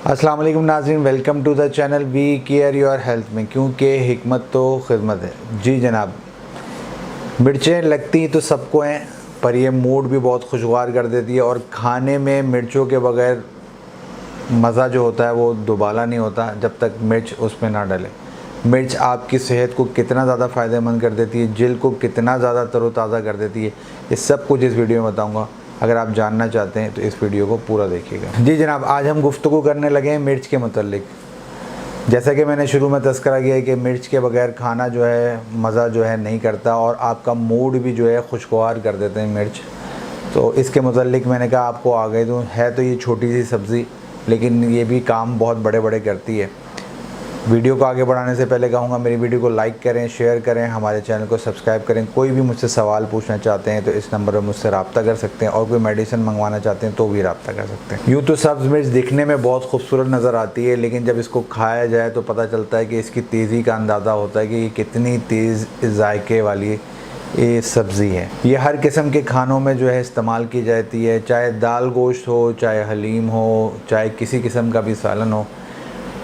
अस्सलाम वालेकुम नाज़रीन, welcome to the channel we care your health में, क्योंकि हिकमत तो खिदमत है। जी जनाब, मिर्चें लगती तो सबको हैं, पर ये मूड भी बहुत खुशगवार कर देती है। और खाने में मिर्चों के बगैर मज़ा जो होता है वो दोबाला नहीं होता जब तक मिर्च उसमें ना डले। मिर्च आपकी सेहत को कितना ज़्यादा फ़ायदेमंद कर देती है, जिल्द को कितना ज़्यादा तरोताज़ा कर देती है, ये सब कुछ इस वीडियो में बताऊँगा। अगर आप जानना चाहते हैं तो इस वीडियो को पूरा देखिएगा। जी जनाब, आज हम गुफ्तगू करने लगे हैं मिर्च के मुतल्लिक। जैसा कि मैंने शुरू में तज़किरा किया है कि मिर्च के बगैर खाना जो है मज़ा जो है नहीं करता, और आपका मूड भी जो है खुशगवार कर देते हैं मिर्च। तो इसके मुतल्लिक मैंने कहा आपको आगे दूँ। है तो ये छोटी सी सब्ज़ी, लेकिन ये भी काम बहुत बड़े बड़े करती है। वीडियो को आगे बढ़ाने से पहले कहूँगा, मेरी वीडियो को लाइक करें, शेयर करें, हमारे चैनल को सब्सक्राइब करें। कोई भी मुझसे सवाल पूछना चाहते हैं तो इस नंबर पर मुझसे रब्ता कर सकते हैं, और कोई मेडिसिन मंगवाना चाहते हैं तो भी रब्ता कर सकते हैं। यूँ तो सब्ज़ मिर्च दिखने में बहुत खूबसूरत नज़र आती है, लेकिन जब इसको खाया जाए तो पता चलता है कि इसकी तेज़ी का अंदाज़ा होता है कि ये कितनी तेज़ जायके वाली ये सब्ज़ी है। ये हर किस्म के खानों में जो है इस्तेमाल की जाती है, चाहे दाल गोश्त हो, चाहे हलीम हो, चाहे किसी किस्म का भी सालन हो।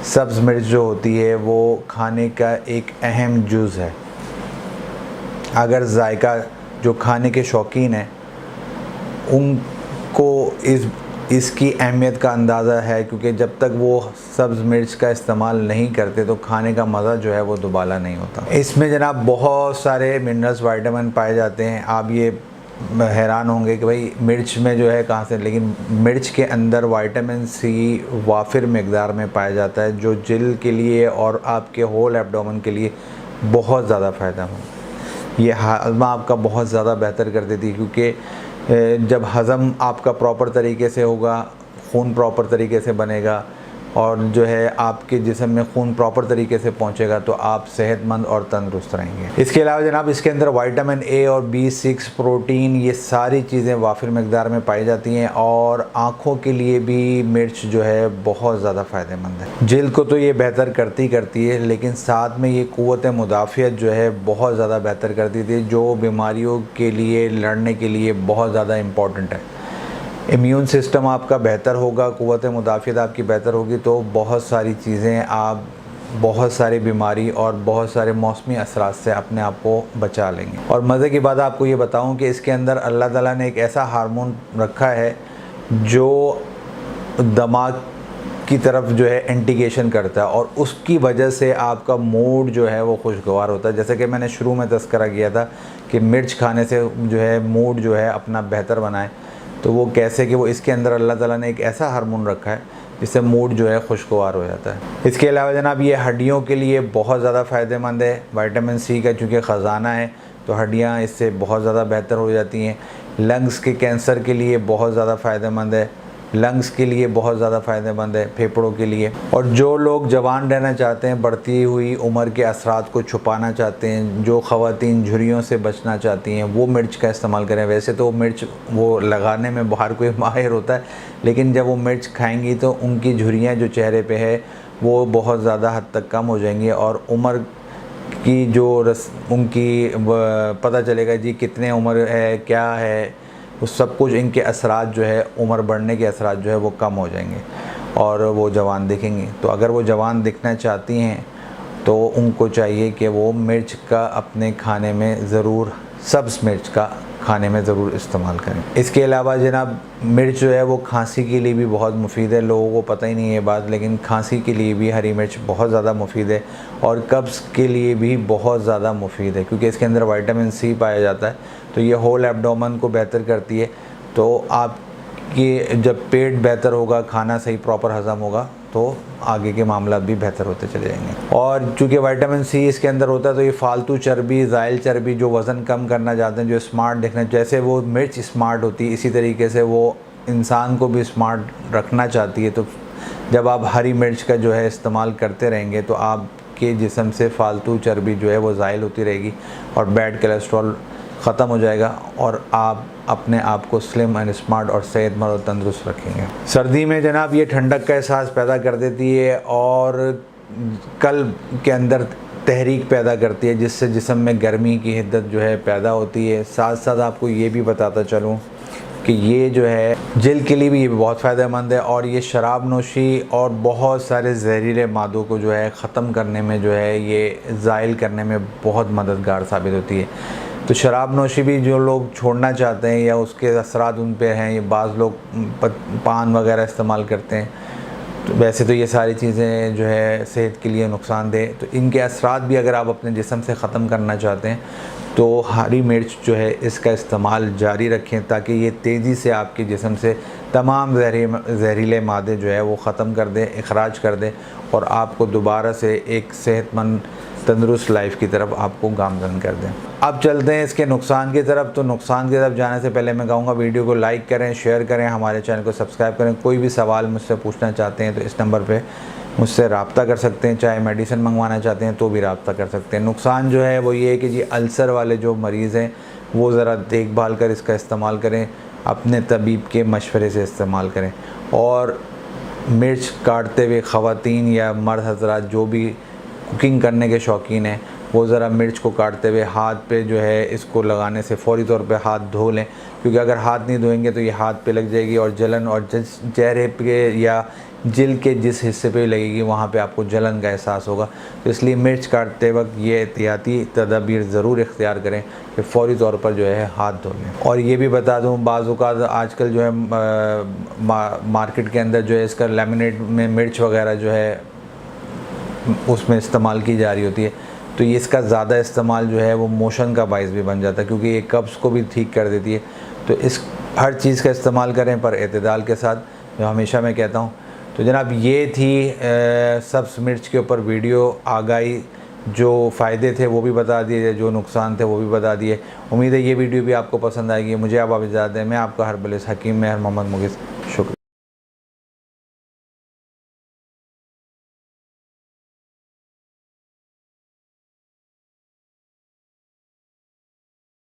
सब्ज़ मिर्च जो होती है वो खाने का एक अहम जुज़ है। अगर जायका जो खाने के शौकीन हैं उनको इसकी अहमियत का अंदाज़ा है, क्योंकि जब तक वो सब्ज़ मिर्च का इस्तेमाल नहीं करते तो खाने का मज़ा जो है वो दोबाला नहीं होता। इसमें जनाब बहुत सारे मिनरल्स, विटामिन पाए जाते हैं। आप ये हैरान होंगे कि भाई मिर्च में जो है कहाँ से, लेकिन मिर्च के अंदर विटामिन सी वाफिर मकदार में पाया जाता है, जो जिल्द के लिए और आपके होल एब्डोमेन के लिए बहुत ज़्यादा फ़ायदेमंद। ये हज़मा आपका बहुत ज़्यादा बेहतर कर देती है, क्योंकि जब हज़म आपका प्रॉपर तरीके से होगा, खून प्रॉपर तरीके से बनेगा, और जो है आपके जिस्म में खून प्रॉपर तरीके से पहुंचेगा तो आप सेहतमंद और तंदुरुस्त रहेंगे। इसके अलावा जनाब इसके अंदर विटामिन ए और B6, प्रोटीन, ये सारी चीज़ें वाफिर मकदार में पाई जाती हैं, और आँखों के लिए भी मिर्च जो है बहुत ज़्यादा फ़ायदेमंद है। जिल्द को तो ये बेहतर करती है, लेकिन साथ में ये क़ुव्वत मुदाफ़ियत जो है बहुत ज़्यादा बेहतर करती थी, जो बीमारियों के लिए लड़ने के लिए बहुत ज़्यादा इम्पॉर्टेंट है। इम्यून सिस्टम आपका बेहतर होगा, क़ुव्वत मुदाफ़ियत आपकी बेहतर होगी, तो बहुत सारी चीज़ें आप बहुत सारी बीमारी और बहुत सारे मौसमी असरात से अपने आप को बचा लेंगे। और मज़े की बात आपको ये बताऊं कि इसके अंदर अल्लाह ताला ने एक ऐसा हार्मोन रखा है जो दिमाग की तरफ जो है इंडिकेशन करता है, और उसकी वजह से आपका मूड जो है वो खुशगवार होता है। जैसे कि मैंने शुरू में तज़किरा किया था कि मिर्च खाने से जो है मूड जो है अपना बेहतर बनाए, तो वो कैसे कि वो इसके अंदर अल्लाह ताला ने एक ऐसा हार्मोन रखा है जिससे मूड जो है खुशगवार हो जाता है। इसके अलावा जनाब ये हड्डियों के लिए बहुत ज़्यादा फ़ायदेमंद है। विटामिन सी का चूँकि ख़जाना है तो हड्डियाँ इससे बहुत ज़्यादा बेहतर हो जाती हैं। लंग्स के कैंसर के लिए बहुत ज़्यादा फ़ायदेमंद है, लंग्स के लिए बहुत ज़्यादा फ़ायदेमंद है, फेफड़ों के लिए। और जो लोग जवान रहना चाहते हैं, बढ़ती हुई उम्र के असरात को छुपाना चाहते हैं, जो ख़वातीन झुर्रियों से बचना चाहती हैं, वो मिर्च का इस्तेमाल करें। वैसे तो मिर्च वो लगाने में बाहर कोई माहिर होता है, लेकिन जब वो मिर्च खाएंगी तो उनकी झुर्रियाँ जो चेहरे पे है वो बहुत ज़्यादा हद तक कम हो जाएंगी, और उम्र की जो उनकी पता चलेगा जी कितने उम्र है, क्या है, उस सब कुछ इनके असरात जो है, उम्र बढ़ने के असरात जो है वो कम हो जाएंगे और वो जवान दिखेंगी। तो अगर वो जवान दिखना चाहती हैं तो उनको चाहिए कि वो मिर्च का अपने खाने में ज़रूर, सब्ज़ मिर्च का खाने में ज़रूर इस्तेमाल करें। इसके अलावा जनाब मिर्च जो है वो खांसी के लिए भी बहुत मुफीद है। लोगों को पता ही नहीं है बात, लेकिन खांसी के लिए भी हरी मिर्च बहुत ज़्यादा मुफीद है, और कब्ज़ के लिए भी बहुत ज़्यादा मुफीद है, क्योंकि इसके अंदर विटामिन सी पाया जाता है। तो ये होल एब्डोमेन को बेहतर करती है। तो आपकी जब पेट बेहतर होगा, खाना सही प्रॉपर हज़म होगा, तो आगे के मामला भी बेहतर होते चले जाएंगे। और चूँकि विटामिन सी इसके अंदर होता है तो ये फालतू चर्बी, ज़ाइल चर्बी, जो वज़न कम करना चाहते हैं, जो स्मार्ट दिखना, जैसे वो मिर्च स्मार्ट होती है इसी तरीके से वो इंसान को भी स्मार्ट रखना चाहती है। तो जब आप हरी मिर्च का जो है इस्तेमाल करते रहेंगे तो आपके जिस्म से फालतू चर्बी जो है वो ज़ाइल होती रहेगी, और बैड कोलेस्ट्रॉल ख़त्म हो जाएगा, और आप अपने आप को स्लिम एंड स्मार्ट और सेहतमंद और तंदुरुस्त रखेंगे। सर्दी में जनाब ये ठंडक का एहसास पैदा कर देती है, और कल्ब के अंदर तहरीक पैदा करती है, जिससे जिस्म में गर्मी की हिद्दत जो है पैदा होती है। साथ साथ आपको ये भी बताता चलूँ कि ये जो है जिल्द के लिए भी ये बहुत फ़ायदेमंद है और ये शराब नोशी और बहुत सारे जहरीले मादों को जो है ख़त्म करने में जो है ये ज़ाइल करने में बहुत मददगार साबित होती है। तो शराब नोशी भी जो लोग छोड़ना चाहते हैं या उसके असरात उन पे हैं, ये बाज़ लोग पान वगैरह इस्तेमाल करते हैं, तो वैसे तो ये सारी चीज़ें जो है सेहत के लिए नुकसानदेह, तो इनके असरात भी अगर आप अपने जिस्म से ख़त्म करना चाहते हैं तो हरी मिर्च जो है इसका इस्तेमाल जारी रखें ताकि ये तेज़ी से आपके जिस्म से तमाम जहरीले मादे जो है वो ख़त्म कर दें, इखराज कर दें और आपको दोबारा से एक सेहतमंद तंदुरुस्त लाइफ की तरफ आपको गामज़न कर दें। अब चलते हैं इसके नुकसान की तरफ। तो नुकसान की तरफ जाने से पहले मैं कहूँगा वीडियो को लाइक करें, शेयर करें, हमारे चैनल को सब्सक्राइब करें। कोई भी सवाल मुझसे पूछना चाहते हैं तो इस नंबर पे मुझसे रब्ता कर सकते हैं, चाहे मेडिसिन मंगवाना चाहते हैं तो भी रब्ता कर सकते हैं। नुकसान जो है वो ये है कि जी अल्सर वाले जो मरीज़ हैं वो ज़रा देखभाल कर इसका इस्तेमाल करें, अपने तबीब के मशवरे से इस्तेमाल करें। और मिर्च काटते हुए ख़वातीन या मर्द हज़रात जो भी कुकिंग करने के शौकीन हैं वो ज़रा मिर्च को काटते हुए हाथ पे जो है इसको लगाने से फ़ौरी तौर पे हाथ धो लें, क्योंकि अगर हाथ नहीं धोएंगे तो ये हाथ पे लग जाएगी और जलन, और चेहरे पे या जिल्द के जिस हिस्से पे लगेगी वहाँ पे आपको जलन का एहसास होगा। तो इसलिए मिर्च काटते वक्त ये एहतियाती तदाबीर ज़रूर इख्तियार करें कि फ़ौरी तौर पर जो है हाथ धो लें। और ये भी बता दूँ, बाज़ औक़ात आजकल जो है मार्केट के अंदर जो है इसका लेमिनेट में मिर्च वगैरह जो है उसमें इस्तेमाल की जा रही होती है, तो ये इसका ज़्यादा इस्तेमाल जो है वो मोशन का बाइस भी बन जाता है, क्योंकि ये कब्ज़ को भी ठीक कर देती है। तो इस हर चीज़ का इस्तेमाल करें पर एतदाल के साथ, जो हमेशा मैं कहता हूँ। तो जनाब ये थी सब्ज़ मिर्च के ऊपर वीडियो आगाही, जो फ़ायदे थे वो भी बता दिए, जो नुकसान थे वो भी बता दिए। उम्मीद है ये वीडियो भी आपको पसंद आएगी। मुझे अब आप इजाज़त दें, मैं आपका हर्बलिस्ट हकीम मेहर मोहम्मद मुगिस, शुक्रिया।